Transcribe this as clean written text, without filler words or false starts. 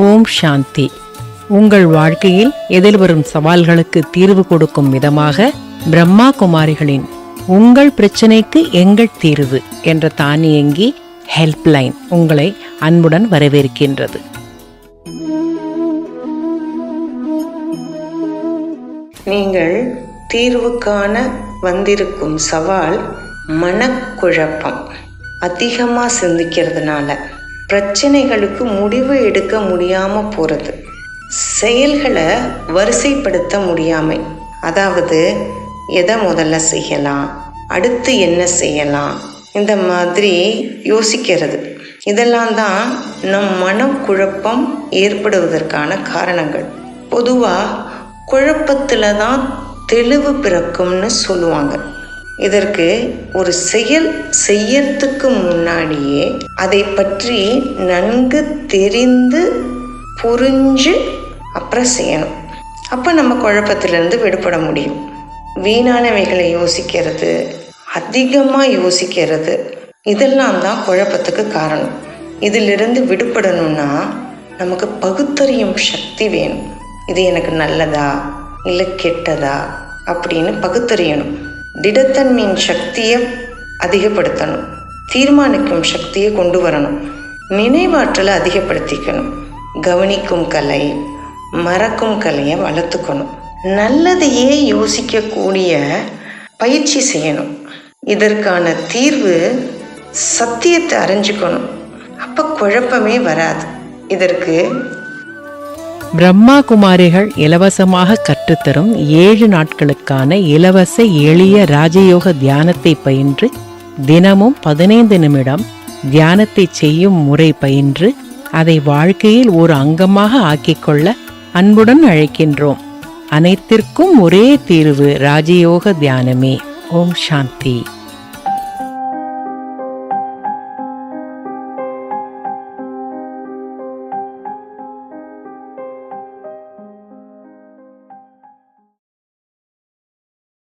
ஓம் சாந்தி. உங்கள் வாழ்க்கையில் எதிர்வரும் சவால்களுக்கு தீர்வு கொடுக்கும் விதமாக பிரம்மா குமாரிகளின் உங்கள் பிரச்சனைக்கு எங்கள் தீர்வு என்ற தானியங்கி ஹெல்ப்லைன் உங்களை அன்புடன் வரவேற்கின்றது. நீங்கள் தீர்வு காண வந்திருக்கும் சவால் மனக்குழப்பம். அதிகமாக சிந்திக்கிறதுனால பிரச்சனைகளுக்கு முடிவு எடுக்க முடியாமல் போகிறது, செயல்களை வரிசைப்படுத்த முடியாமை, அதாவது எதை முதல்ல செய்யலாம், அடுத்து என்ன செய்யலாம், இந்த மாதிரி யோசிக்கிறது. இதெல்லாம் தான் நம் மனக்குழப்பம் ஏற்படுவதற்கான காரணங்கள். பொதுவாக குழப்பத்தில் தான் தெளிவு பிறக்கும்னு சொல்லுவாங்க. இதற்கு ஒரு செயல் செய்யறதுக்கு முன்னாடியே அதை பற்றி நன்கு தெரிந்து புரிஞ்சு அப்புறம் செய்யணும். அப்போ நம்ம குழப்பத்திலிருந்து விடுபட முடியும். வீணானவைகளை யோசிக்கிறது, அதிகமாக யோசிக்கிறது, இதெல்லாம் தான் குழப்பத்துக்கு காரணம். இதிலிருந்து விடுபடணும்னா நமக்கு பகுத்தறியும் சக்தி வேணும். இது எனக்கு நல்லதா இல்லை கெட்டதா அப்படின்னு பகுத்தறியணும். திடத்தன்மையின் சக்தியை அதிகப்படுத்தணும், தீர்மானிக்கும் சக்தியை கொண்டு வரணும், நினைவாற்றலை அதிகப்படுத்திக்கணும், கவனிக்கும் கலை, மறக்கும் கலையை வளர்த்துக்கணும், நல்லதையே யோசிக்கக்கூடிய பயிற்சி செய்யணும். இதற்கான தீர்வு சத்தியத்தை அறிஞ்சுக்கணும். அப்போ குழப்பமே வராது. இதற்கு பிரம்மா குமாரிகள் இலவசமாக கற்றுத்தரும் 7 நாட்களுக்கான இலவச எளிய ராஜயோக தியானத்தை பயின்று தினமும் 15 நிமிடம் தியானத்தை செய்யும் முறை பயின்று அதை வாழ்க்கையில் ஒரு அங்கமாக ஆக்கிக்கொள்ள அன்புடன் அழைக்கின்றோம். அனைத்திற்கும் ஒரே தீர்வு ராஜயோக தியானமே. ஓம் சாந்தி.